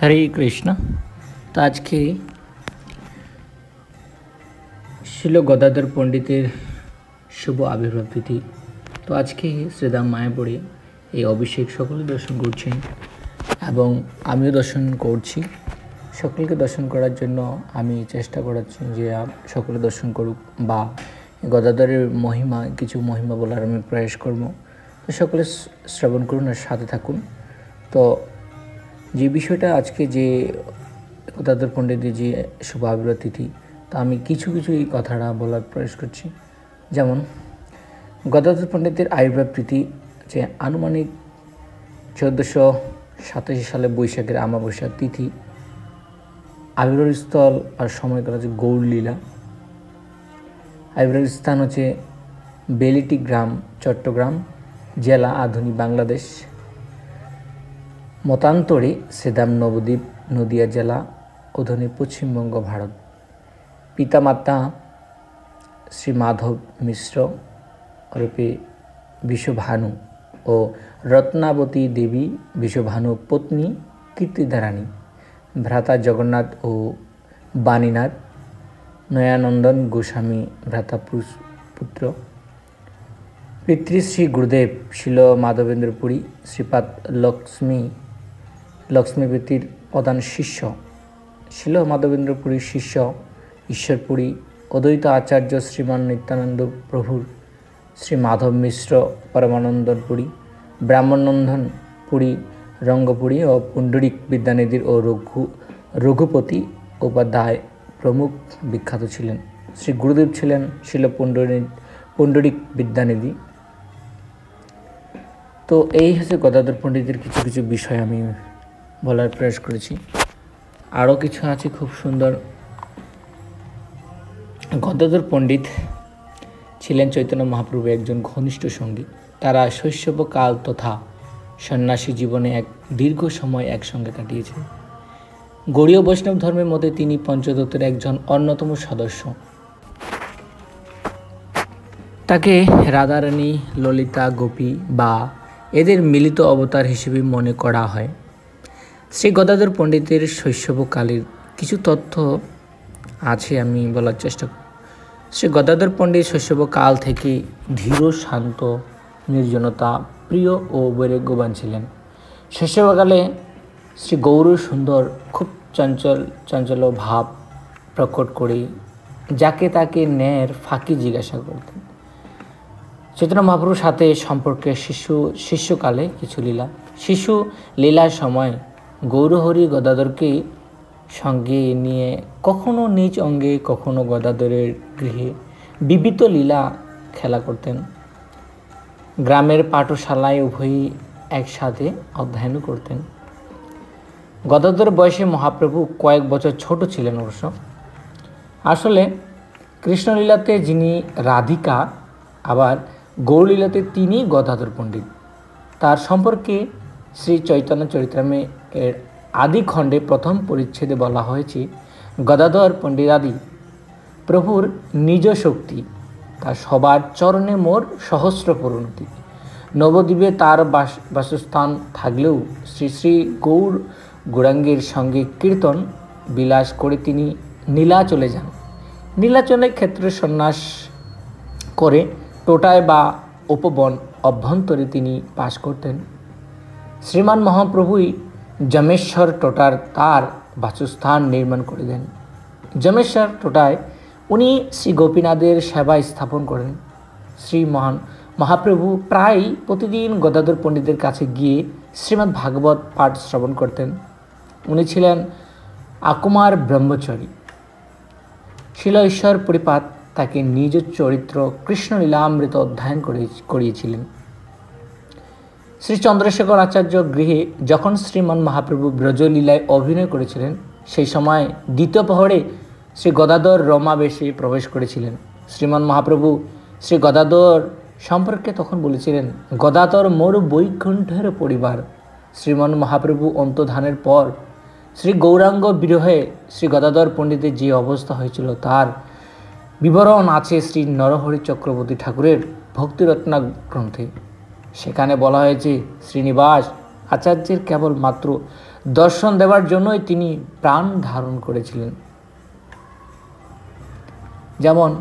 হরে কৃষ্ণ। তো আজকে শিল গদাধর পণ্ডিতের শুভ আবির্ভাব তিথি। তো আজকে শ্রীধাম মায়াপুরে এই অভিষেক সকলে দর্শন করছেন এবং আমিও দর্শন করছি। সকলকে দর্শন করার জন্য আমি চেষ্টা করাচ্ছি যে সকলে দর্শন করুক বা গদাধরের কিছু মহিমা বলার আমি প্রয়াস করব। তো সকলে শ্রবণ করুন আর সাথে থাকুন। তো যে বিষয়টা আজকে যে গদাধর পণ্ডিতের যে শুভ আবির্ভাব তিথি, তা আমি কিছু এই কথাটা বলার প্রয়াস করছি। যেমন গদাধর পণ্ডিতের আবির্ভাব তিথি যে আনুমানিক 1487 সালে বৈশাখের অমাবস্যার তিথি। আবির্ভাবস্থল আর সময় করা হচ্ছে গৌরলীলা। আবির্ভাব স্থান হচ্ছে বেলিটি গ্রাম, চট্টগ্রাম জেলা, আধুনিক বাংলাদেশ। মতান্তরে শ্রীধাম নবদ্বীপ, নদিয়া জেলা, অধুনি পশ্চিমবঙ্গ, ভারত। পিতামাতা শ্রী মাধব মিশ্র রূপে বিশ্বভানু ও রত্নাবতী দেবী বিশ্বভানু পত্নী কীর্তিধারানী। ভ্রাতা জগন্নাথ ও বাণীনাথ। নয়ানন্দন গোস্বামী ভ্রাতা পুত্র। পিতৃশ্রী গুরুদেব শিল মাধবেন্দ্রপুরী, শ্রীপাদ লক্ষ্মীপতির প্রধান শিষ্য। শিল মাধবেন্দ্রপুরীর শিষ্য ঈশ্বরপুরী অদ্বৈত আচার্য শ্রীমান নিত্যানন্দ প্রভুর শ্রী মাধব মিশ্র পরমানন্দপুরী, ব্রাহ্মণনন্দন পুরী, রঙ্গপুরী ও পুণ্ডরিক বিদ্যানিধির ও রঘুপতি উপাধ্যায় প্রমুখ বিখ্যাত ছিলেন। শ্রী গুরুদেব ছিলেন শিল পুণ্ডরিক বিদ্যানিধি। তো এই হচ্ছে গদাধর পণ্ডিতের কিছু বিষয় আমি বলার প্রয়াস করেছি। আরও কিছু আছে খুব সুন্দর। গদাধর পণ্ডিত ছিলেন চৈতন্য মহাপ্রভুর একজন ঘনিষ্ঠ সঙ্গী। তারা শৈশবকাল তথা সন্ন্যাসী জীবনে এক দীর্ঘ সময় একসঙ্গে কাটিয়েছেন। গৌড়ীয় বৈষ্ণব ধর্মের মধ্যে তিনি পঞ্চতত্ত্বের একজন অন্যতম সদস্য। তাকে রাধারানী, ললিতা, গোপী বা এদের মিলিত অবতার হিসেবে মনে করা হয়। শ্রী গদাধর পণ্ডিতের শৈশবকালের কিছু তথ্য আছে, আমি বলার চেষ্টা করব। শ্রী গদাধর পণ্ডিত শৈশবকাল থেকে ধীর, শান্ত, নির্জনতা প্রিয় ও বৈরাগ্যবান ছিলেন। শৈশবকালে শ্রী গৌর সুন্দর খুব চঞ্চল ভাব প্রকট করে যাকে তাকে ন্যায়ের ফাঁকি জিজ্ঞাসা করতেন। চৈতন্য মহাপ্রভুর সাথে সম্পর্কে শিষ্যকালে কিছু লীলা। শিশু লীলার সময় গৌরহরি গদাধরকে সঙ্গে নিয়ে কখনো নিজ অঙ্গে কখনো গদাধরের গৃহে বিবিধ লীলা খেলা করতেন। গ্রামের পাঠশালায় উভয়ই একসাথে অধ্যয়ন করতেন। গদাধর বয়সে মহাপ্রভু কয়েক বছর ছোট ছিলেন অবশ্য। আসলে কৃষ্ণলীলাতে যিনি রাধিকা, আবার গৌরলীলাতে তিনি গদাধর পণ্ডিত। তার সম্পর্কে শ্রী চৈতন্য চরিতামৃতে এর আদি খণ্ডে প্রথম পরিচ্ছেদে বলা হয়েছে, গদাধর পণ্ডিতাদি প্রভুর নিজ শক্তি, তার সবার চরণে মোর সহস্র পরিণতি। নবদ্বীপে তার বাসস্থান থাকলেও শ্রী শ্রী গৌরাঙ্গের সঙ্গে কীর্তন বিলাস করে তিনি নীলাচলে যান। নীলাচলের ক্ষেত্রে সন্ন্যাস করে টোটায় বা উপবন অভ্যন্তরে তিনি বাস করতেন। শ্রীমান মহাপ্রভুই যমেশ্বর টোটার তার বাসস্থান নির্মাণ করে দেন। যমেশ্বর টোটায় উনি শ্রী গোপীনাথের সেবায় স্থাপন করেন। শ্রী মহাপ্রভু প্রায় প্রতিদিন গদাধর পণ্ডিতের কাছে গিয়ে শ্রীমদ্ ভাগবত পাঠ শ্রবণ করতেন। উনি ছিলেন আকুমার ব্রহ্মচারী। শিল ঈশ্বর পরিপাত তাকে নিজ চরিত্র কৃষ্ণলীলামৃত অধ্যয়ন করিয়েছিলেন। শ্রী চন্দ্রশেখর আচার্য গৃহে যখন শ্রীমান মহাপ্রভু ব্রজলীলায় অভিনয় করেছিলেন, সেই সময় দ্বিতীয় প্রহরে শ্রী গদাধর রমাবেশে প্রবেশ করেছিলেন। শ্রীমান মহাপ্রভু শ্রী গদাধর সম্পর্কে তখন বলেছিলেন, গদাধর মোর বৈকুণ্ঠের পরিবার। শ্রীমান মহাপ্রভু অন্তর্ধানের পর শ্রী গৌরাঙ্গ বিরহে শ্রী গদাধর পণ্ডিতের যে অবস্থা হয়েছিল তার বিবরণ আছে শ্রী নরহরি চক্রবর্তী ঠাকুরের ভক্তিরত্না গ্রন্থে। সেখানে বলা হয়েছে, শ্রীনিবাস আচার্যের কেবল মাত্র দর্শন দেওয়ার জন্যই তিনি প্রাণ ধারণ করেছিলেন। যেমন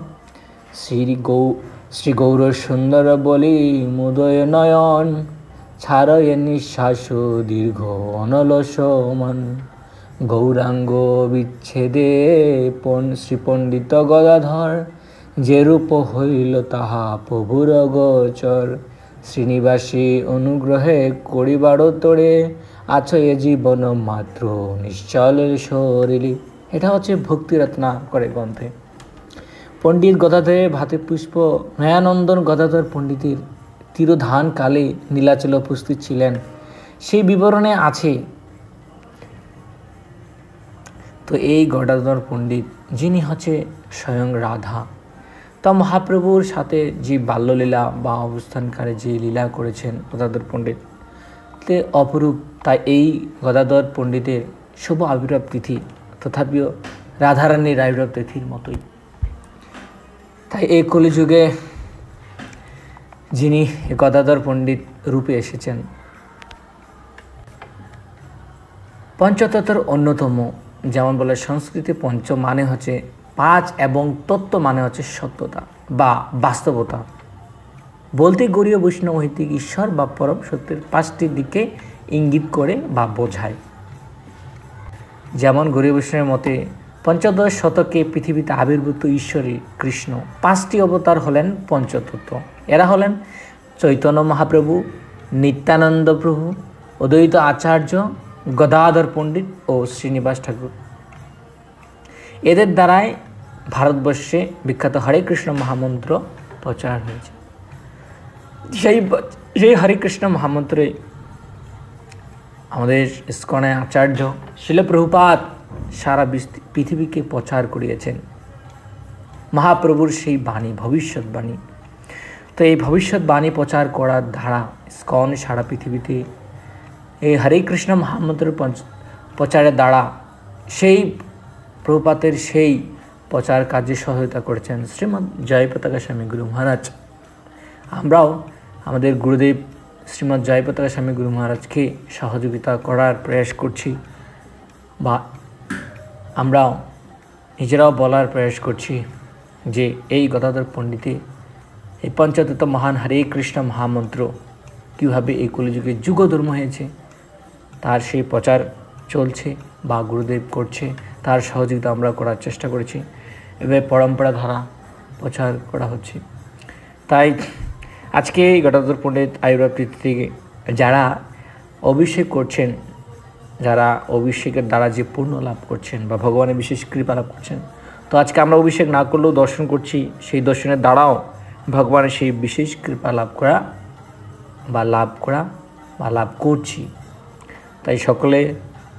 শ্রী গৌর সুন্দর বলি মুদয় নয়ন, ছাড়য় নিঃশ্বাস দীর্ঘ অনলস মন, গৌরাঙ্গ বিচ্ছেদে শ্রী পণ্ডিত গদাধর, যে রূপ হইল তাহা প্রভুর গোচর, শ্রীনিবাসী অনুগ্রহে করিবার তোড়ে, আছো এ জীবন মাত্র নিশ্চল শরীরে। এটা হচ্ছে ভক্তিরত্না করে গ্রন্থে। পণ্ডিত গদাধরের ভাতে পুষ্প নয়ানন্দন গদাধর পণ্ডিতের তিরোধান কালে নীলাচলে উপস্থিত ছিলেন, সেই বিবরণে আছে। তো এই গদাধর পণ্ডিত যিনি হচ্ছে স্বয়ং রাধা, তা মহাপ্রভুর সাথে যে বাল্যলীলা বা অবস্থানকালে যে লীলা করেছেন গদাধর পণ্ডিত তে অপরূপ। তাই এই গদাধর পণ্ডিতের শুভ আবির্ভাব তিথি তথাপিও রাধারানীর আবির্ভাব তিথির মতোই। তাই এই কলিযুগে যিনি গদাধর পণ্ডিত রূপে এসেছেন, পঞ্চতত্ত্বের অন্যতম। যেমন বলে সংস্কৃতি পঞ্চ মানে হচ্ছে পাঁচ এবং তত্ত্ব মানে হচ্ছে সত্যতা বা বাস্তবতা। বলতে গৌড়ীয় বৈষ্ণব হইতে ঈশ্বর বা পরম সত্যের পাঁচটি দিকে ইঙ্গিত করে বা বোঝায়। যেমন গৌড়ীয় বৈষ্ণবের মতে পঞ্চদশ শতকে পৃথিবীতে আবির্ভূত ঈশ্বরী কৃষ্ণ পাঁচটি অবতার হলেন পঞ্চতত্ত্ব। এরা হলেন চৈতন্য মহাপ্রভু, নিত্যানন্দ প্রভু, অদ্বৈত আচার্য, গদাধর পণ্ডিত ও শ্রীনিবাস ঠাকুর। এদের দ্বারাই ভারতবর্ষে বিখ্যাত হরে কৃষ্ণ মহামন্ত্র প্রচার হয়েছে। সেই হরে কৃষ্ণ মহামন্ত্রে আমাদের ইস্কনের আচার্য শিল প্রভুপাদ সারা পৃথিবীকে প্রচার করিয়েছেন মহাপ্রভুর সেই বাণী, ভবিষ্যৎবাণী। তো এই ভবিষ্যৎবাণী প্রচার করার ধারা ইস্কন সারা পৃথিবীতে এই হরে কৃষ্ণ মহামন্ত্রের প্রচারের দ্বারা সেই প্রভুপাদের সেই প্রচার কার্যে সহায়তা করেছেন শ্রীমৎ জয়পতাকা স্বামী গুরু মহারাজ। আমরাও আমাদের গুরুদেব শ্রীমৎ জয়পতাকা স্বামী গুরু মহারাজকে সহযোগিতা করার প্রয়াস করছি, বা আমরাও নিজেরাও বলার প্রয়াস করছি যে এই গদাধর পণ্ডিতে এই পঞ্চতত্ত্ব মহান হরে কৃষ্ণ মহামন্ত্র কীভাবে এই কলিযুগে যুগধর্ম হয়েছে তার সেই প্রচার চলছে বা গুরুদেব করছে, তার সহযোগিতা আমরা করার চেষ্টা করেছি। এবার পরম্পরা ধারা প্রচার করা হচ্ছে। তাই আজকে এই গদাধর পণ্ডিত আবির্ভাব তিথি থেকে যারা অভিষেক করছেন, যারা অভিষেকের দ্বারা যে পূর্ণ লাভ করছেন বা ভগবানের বিশেষ কৃপা লাভ করছেন, তো আজকে আমরা অভিষেক না করলেও দর্শন করছি, সেই দর্শনের দ্বারাও ভগবানের সেই বিশেষ কৃপা লাভ করা বা লাভ করছি। তাই সকলে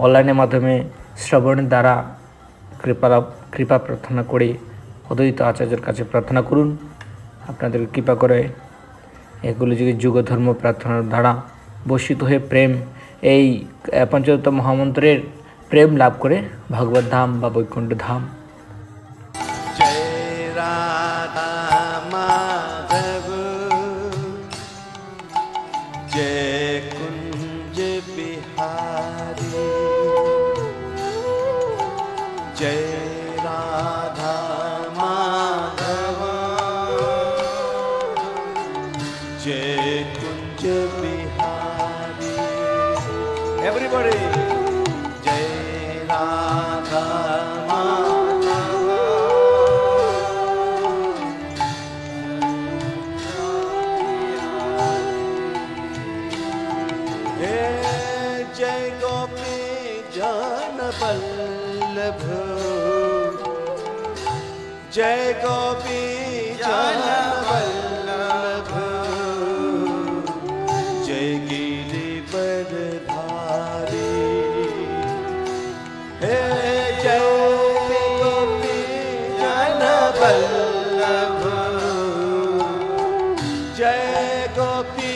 অনলাইনের মাধ্যমে শ্রবণের দ্বারা কৃপা প্রার্থনা করে অদ্বৈত আচার্যের কাছে প্রার্থনা করুন, আপনাদের কৃপা করে এগুলো যদি যুগধর্ম প্রার্থনার দ্বারা বর্ষিত হয়ে প্রেম এই পঞ্চতত্ত্ব মহামন্ত্রের প্রেম লাভ করে ভগবত ধাম বা বৈকুণ্ঠ ধাম। জয় রাধা মাধব, জয় কুঞ্জ বিহারী, জয় রাধা মাধব, জয় কুঞ্জ বিহারী। Everybody, জয় রাধা মাধব, জয় গোপী জন বল্লভ, জয় গোপী জন বল্লভ, জয় गिरिवरधारी, हे जय गोपी जन बल्लभ, जय गोपी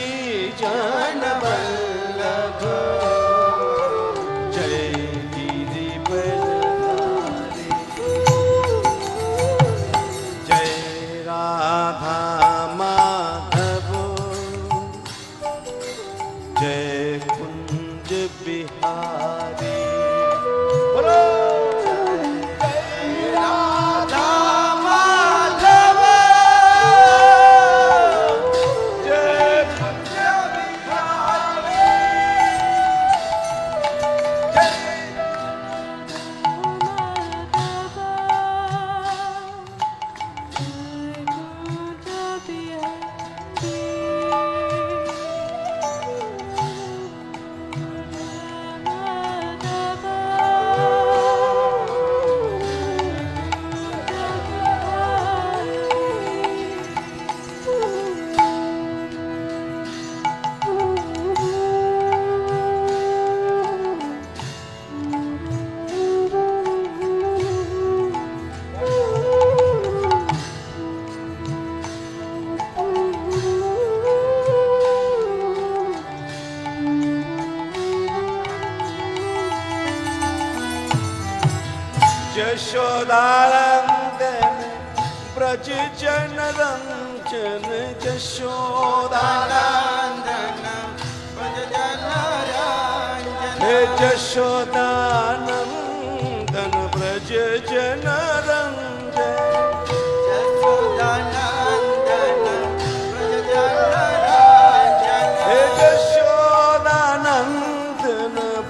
जन बल्लभ, जय गिरिवरधारी, जय राधा माधव, जय कुंज बिहारी। यशोदानंदन ब्रज जन रंजन यशोदानंदन ब्रज जन रंजन हे यशोदानंदन ब्रज जन रंजन यशोदानंदन ब्रज जन रंजन हे यशोदानंदन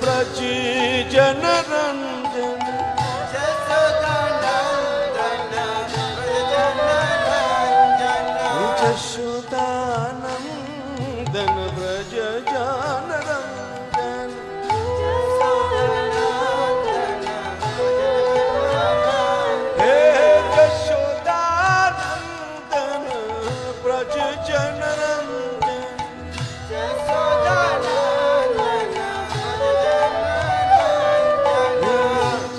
ब्रज जन रंजन यशोदानंदन ब्रज जन रंजन हे यशोदानंदन ब्रज जन रंजन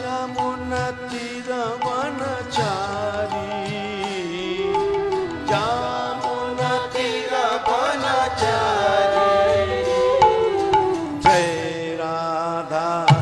यमुना तीर वनचारी यमुना तीर वनचारी जय राधा